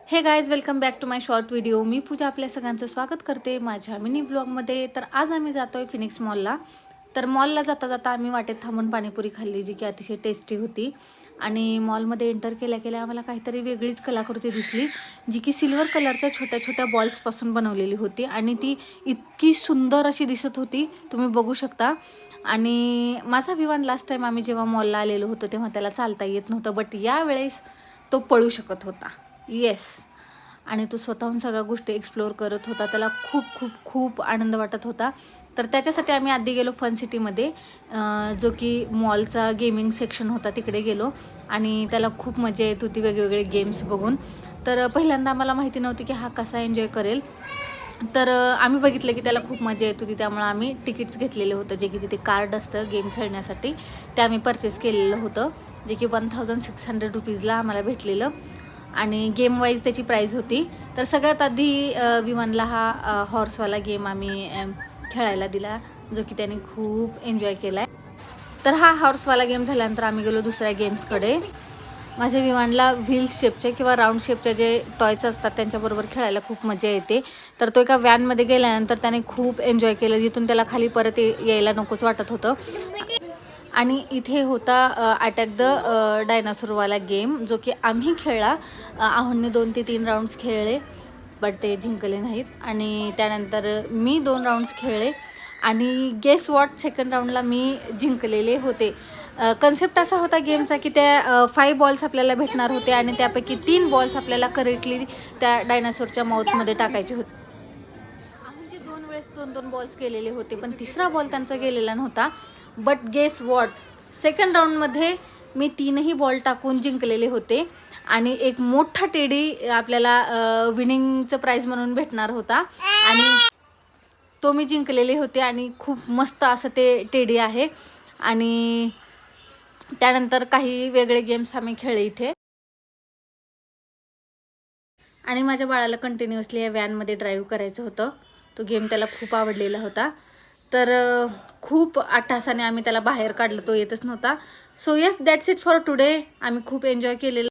हे guys, welcome back to my short video. मी पूजा आपल्या सगळ्यांचं स्वागत करते माझ्या मिनी ब्लॉगमध्ये. तर आज आम्ही जातो आहे फिनिक्स मॉलला. तर मॉलला जाता जाता आम्ही वाटेत थांबून पाणीपुरी खाल्ली, जी की अतिशय टेस्टी होती. आणि मॉलमध्ये एंटर केल्या केल्या आम्हाला काहीतरी वेगळीच कलाकृती दिसली, जी की सिल्वर कलरच्या छोट्या छोट्या बॉल्सपासून बनवलेली होती. आणि ती इतकी सुंदर अशी दिसत होती, तुम्ही बघू शकता. आणि माझा विमान लास्ट टाईम आम्ही जेव्हा मॉलला आलेलो होतो तेव्हा त्याला चालता येत नव्हतं, बट यावेळेस तो पळू शकत होता. येस. आणि तो स्वतःहून सगळ्या गोष्टी एक्सप्लोअर करत होता. त्याला खूप खूप खूप आनंद वाटत होता. तर त्याच्यासाठी आम्ही आधी गेलो फन सिटीमध्ये, जो की मॉलचा गेमिंग सेक्शन होता, तिकडे गेलो. आणि त्याला खूप मजा येत होती वेगवेगळे गेम्स बघून. तर पहिल्यांदा आम्हाला माहिती नव्हती की हा कसा एन्जॉय करेल. तर आम्ही बघितलं की त्याला खूप मजा येत होती, त्यामुळे आम्ही तिकीट्स घेतलेले होतं, जे की तिथे कार्ड असतं गेम खेळण्यासाठी, ते आम्ही परचेस केलेलं होतं, जे की 1600 रुपीजला आम्हाला भेटलेलं. आणि गेम वाईज त्याची प्राईज होती. तर सगळ्यात आधी विमानला हा हॉर्सवाला गेम आम्ही खेळायला दिला, जो की त्याने खूप एन्जॉय केला आहे. तर हा हॉर्सवाला गेम झाल्यानंतर आम्ही गेलो दुसऱ्या गेम्सकडे. माझ्या विमानला व्हील शेपचे किंवा राऊंड शेपचे जे टॉयज असतात त्यांच्याबरोबर खेळायला खूप मजा येते. तर तो एका व्हॅनमध्ये गेल्यानंतर त्याने खूप एन्जॉय केलं, जिथून त्याला खाली परत यायला नकोच वाटत होतं. आणि इथे होता अटॅक द डायनासोरवाला गेम, जो की आम्ही खेळला. आहोंनी 2 ते 3 राऊंड्स खेळले, बट ते जिंकले नाहीत. आणि त्यानंतर मी 2 राऊंड्स खेळले आणि गेस वॉट, सेकंड राऊंडला मी जिंकलेले होते. कन्सेप्ट असा होता गेमचा की त्या 5 बॉल्स आपल्याला भेटणार होते आणि त्यापैकी 3 बॉल्स आपल्याला करेक्टली त्या डायनासोरच्या माउथमध्ये टाकायचे होते. आहोंचे 2 वेळेस 2-2 बॉल्स गेलेले होते, पण तिसरा बॉल त्यांचा गेलेला नव्हता. बट गेस वॉट, सेकंड राऊंडमध्ये मी 3ही बॉल टाकून जिंकलेले होते. आणि एक मोठा टेडी आपल्याला विनिंगचं प्राईज म्हणून भेटणार होता, आणि तो मी जिंकलेले होते. आणि खूप मस्त असं ते टेडी आहे. आणि त्यानंतर काही वेगळे गेम्स आम्ही खेळले इथे. आणि माझ्या बाळाला कंटिन्युअसली या व्हॅनमध्ये ड्राईव्ह करायचं होतं. तो गेम त्याला खूप आवडलेला होता. तर खूप अट्टाहासाने आम्ही त्याला बाहेर काढलं, तो येतच नव्हता. So yes, that's it for today. आम्ही खूप एन्जॉय केलेलं.